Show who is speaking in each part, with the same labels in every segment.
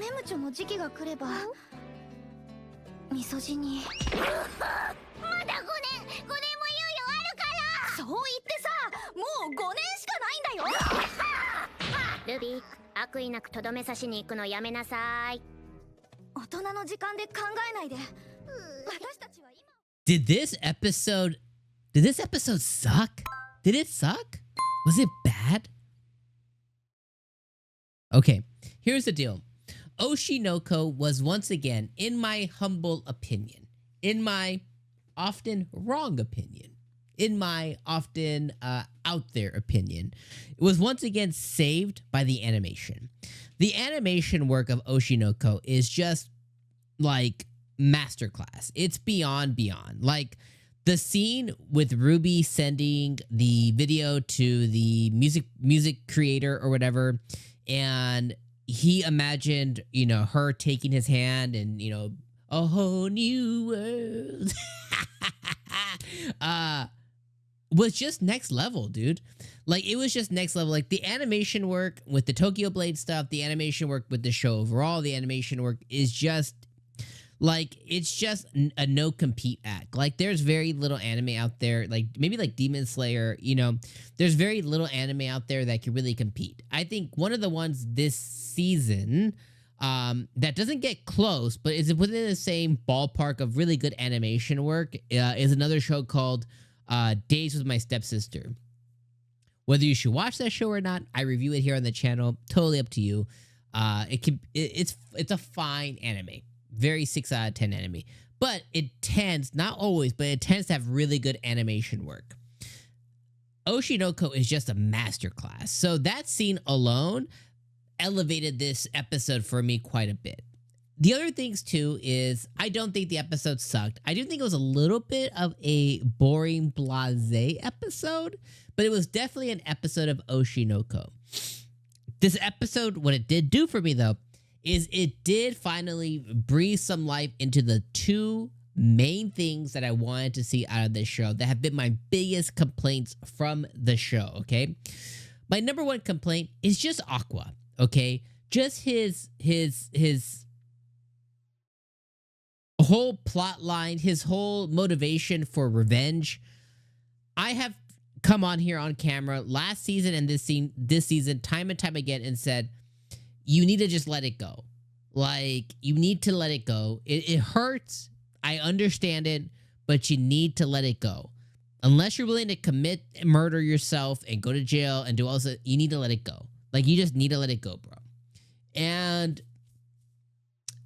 Speaker 1: メムチョも時期が来ればみそじにまだ5年も猶予あるから。そう言ってさ、もう5年しかないんだよ。
Speaker 2: ルビー、悪意なくとどめ刺しに行くのやめなさい。
Speaker 1: 大人の時間で考えないで。私たちは今。
Speaker 3: Did this episode suck? Did it suck? Was it bad? Okay, here's the deal. Oshi No Ko was once again, in my humble opinion, in my often wrong opinion, in my often out there opinion, it was once again saved by the animation. The animation work of Oshi No Ko is just like masterclass. It's beyond. Like the scene with Ruby sending the video to the music creator or whatever, and he imagined, you know, her taking his hand and, you know, a whole new world. Was just next level, dude. Like, it was just next level. Like, the animation work with the Tokyo Blade stuff, the animation work with the show overall, the animation work is just, like, it's just a no-compete act. Like, there's very little anime out there, like, maybe like Demon Slayer, you know, there's very little anime out there that can really compete. I think one of the ones this season that doesn't get close, but is within the same ballpark of really good animation work is another show called Days with My Stepsister. Whether you should watch that show or not, I review it here on the channel. Totally up to you. It's a fine anime. Very 6 out of 10 anime. But it tends, not always, but it tends to have really good animation work. Oshi No Ko is just a masterclass. So that scene alone elevated this episode for me quite a bit. The other things too is I don't think the episode sucked. I do think it was a little bit of a boring blasé episode, but it was definitely an episode of Oshi No Ko. This episode, what it did do for me though, is it did finally breathe some life into the two main things that I wanted to see out of this show that have been my biggest complaints from the show, okay? My number one complaint is just Aqua, okay? Just his whole plot line, his whole motivation for revenge. I have come on here on camera last season and this season time and time again and said, you need to just let it go. Like, you need to let it go. It hurts. I understand it, but you need to let it go. Unless you're willing to commit murder yourself and go to jail and do all this, you need to let it go. Like, you just need to let it go, bro. And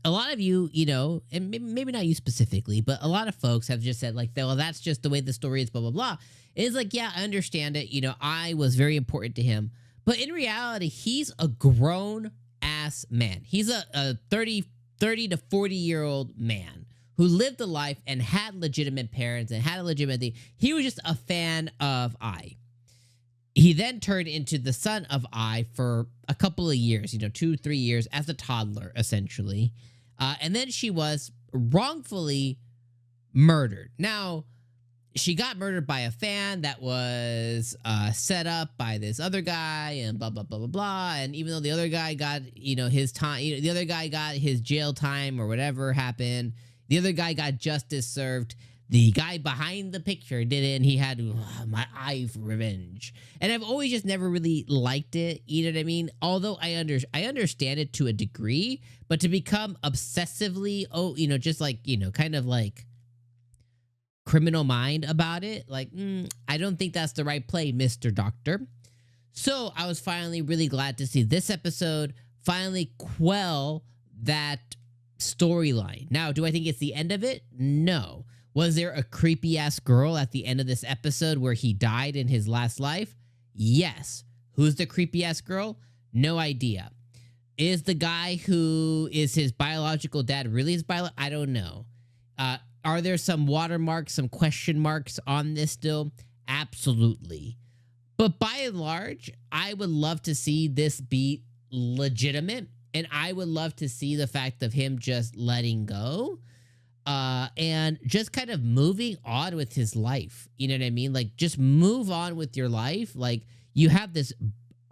Speaker 3: a lot of you, you know, and maybe not you specifically, but a lot of folks have just said, like, well, that's just the way the story is, blah, blah, blah. It's like, yeah, I understand it. You know, I was very important to him. But in reality, he's a grown ass man. He's a 30 to 40-year-old man who lived a life and had legitimate parents and had a legitimate thing. He was just a fan of Ai. He then turned into the son of Ai for a couple of years, you know, 2-3 years as a toddler, essentially. And then she was wrongfully murdered. Now, she got murdered by a fan that was set up by this other guy and blah, blah, blah, blah, blah. And even though the other guy got, you know, his time, you know, the other guy got his jail time or whatever happened, the other guy got justice served. The guy behind the picture did it, and he had my eye for revenge. And I've always just never really liked it, you know what I mean? Although I understand it to a degree, but to become obsessively, you know, just like, you know, kind of like Criminal Mind about it, like, I don't think that's the right play, Mr. Doctor. So I was finally really glad to see this episode finally quell that storyline. Now, do I think it's the end of it? No. Was there a creepy-ass girl at the end of this episode where he died in his last life? Yes. Who's the creepy-ass girl? No idea. Is the guy who is his biological dad really his I don't know. Are there some watermarks, some question marks on this still? Absolutely. But by and large, I would love to see this be legitimate, and I would love to see the fact of him just letting go. And just kind of moving on with his life. You know what I mean? Like, just move on with your life. Like, you have this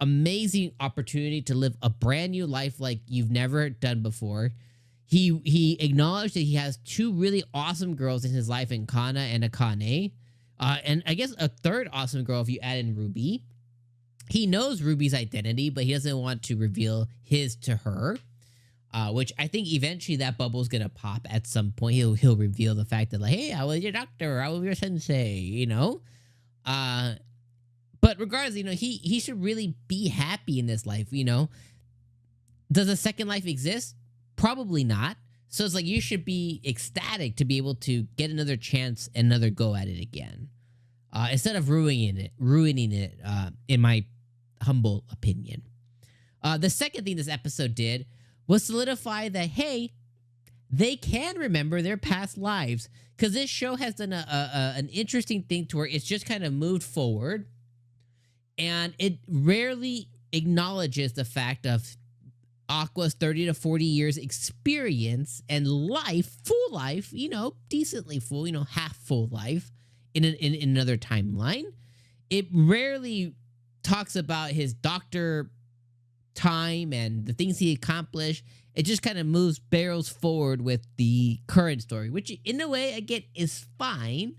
Speaker 3: amazing opportunity to live a brand new life like you've never done before. He acknowledged that he has two really awesome girls in his life in Kana and Akane. And I guess a third awesome girl if you add in Ruby. He knows Ruby's identity, but he doesn't want to reveal his to her. Which I think eventually that bubble's gonna pop at some point. He'll reveal the fact that like, hey, I was your doctor, I was your sensei, you know? But regardless, you know, he should really be happy in this life, you know? Does a second life exist? Probably not. So it's like you should be ecstatic to be able to get another chance, another go at it again. Instead of ruining it, in my humble opinion. The second thing this episode did was solidify that, hey, they can remember their past lives. Because this show has done an interesting thing to where it's just kind of moved forward. And it rarely acknowledges the fact of Aqua's 30 to 40 years experience and life, full life, you know, decently full, you know, half full life in another timeline. It rarely talks about his doctor time and the things he accomplished. It just kind of barrels forward with the current story, which in a way, again, is fine.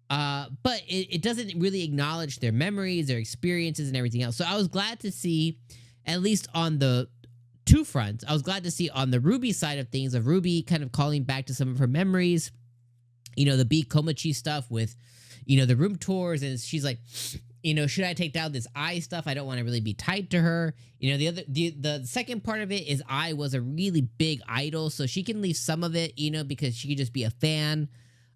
Speaker 3: But it doesn't really acknowledge their memories, their experiences, and everything else. So I was glad to see, at least on the two fronts, I was glad to see on the Ruby side of things, of Ruby kind of calling back to some of her memories, you know, the 𝐒𝐴𝐽𝐻𝐽 stuff with, you know, the room tours. And she's like, you know, should I take down this eye stuff? I don't want to really be tied to her. You know, the second part of it is I was a really big idol, so she can leave some of it, you know, because she could just be a fan.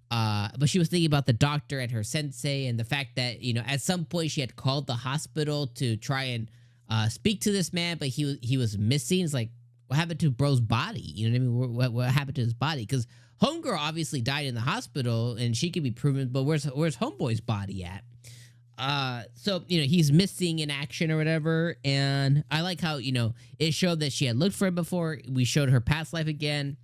Speaker 3: But she was thinking about the doctor and her sensei and the fact that, you know, at some point she had called the hospital to try and speak to this man, but he was missing. It's like, what happened to bro's body? You know what I mean? What happened to his body? Because Homegirl obviously died in the hospital and she could be proven, but where's Homeboy's body at? So, you know, he's missing in action or whatever. And I like how, you know, it showed that she had looked for him before. We showed her past life again.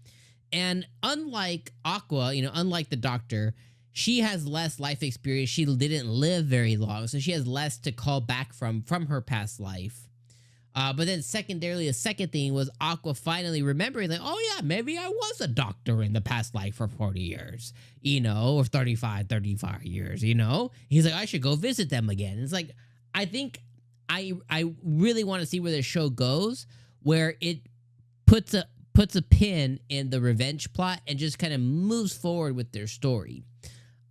Speaker 3: And unlike Aqua, you know, unlike the doctor, she has less life experience. She didn't live very long, so she has less to call back from her past life. But then secondarily, the second thing was Aqua finally remembering, like, oh yeah, maybe I was a doctor in the past life for 40 years, you know, or 35 years, you know? He's like, I should go visit them again. It's like, I think I really want to see where the show goes, where it puts a pin in the revenge plot and just kind of moves forward with their story.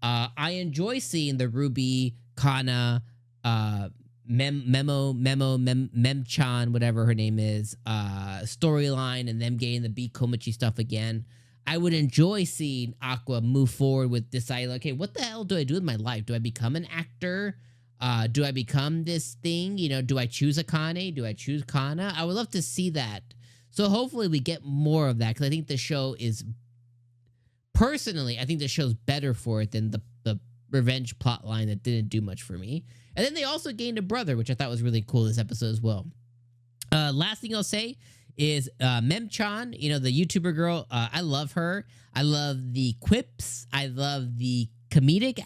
Speaker 3: I enjoy seeing the Ruby, Kana, Memchan, whatever her name is, storyline, and them getting the 𝐒𝐴𝐽𝐻𝐽 stuff again. I would enjoy seeing Aqua move forward with deciding, okay, what the hell do I do with my life? Do I become an actor? Do I become this thing? You know, do I choose Akane? Do I choose Kana? I would love to see that. So hopefully we get more of that, because I think the show is, personally, I think the show's better for it than the revenge plot line that didn't do much for me. And then they also gained a brother, which I thought was really cool this episode as well. Last thing I'll say is Memchan, you know, the YouTuber girl. I love her. I love the quips. I love the comedic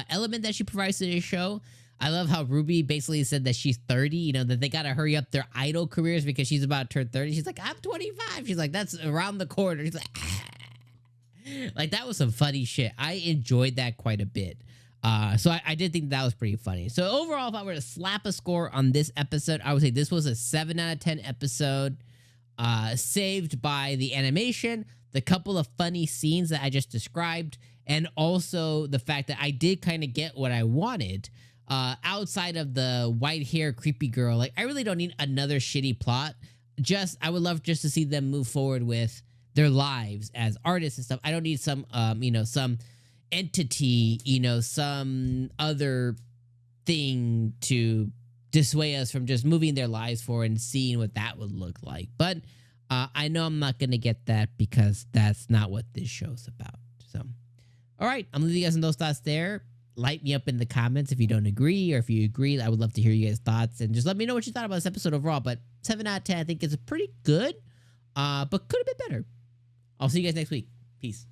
Speaker 3: element that she provides to the show. I love how Ruby basically said that she's 30, you know, that they got to hurry up their idol careers because she's about to turn 30. She's like, I'm 25. She's like, that's around the corner. She's like, ah. Like, that was some funny shit. I enjoyed that quite a bit. So I did think that was pretty funny. So overall, if I were to slap a score on this episode, I would say this was a 7 out of 10 episode, saved by the animation, the couple of funny scenes that I just described, and also the fact that I did kind of get what I wanted. Outside of the white hair creepy girl, like, I really don't need another shitty plot. I would love just to see them move forward with their lives as artists and stuff. I don't need some, you know, some entity, you know, some other thing to dissuade us from just moving their lives forward and seeing what that would look like. But I know I'm not going to get that because that's not what this show's about. So, all right, I'm leaving you guys in those thoughts there. Light me up in the comments if you don't agree, or if you agree. I would love to hear you guys' thoughts, and just let me know what you thought about this episode overall. But 7 out of 10, I think, is pretty good, but could have been better. I'll see you guys next week. Peace.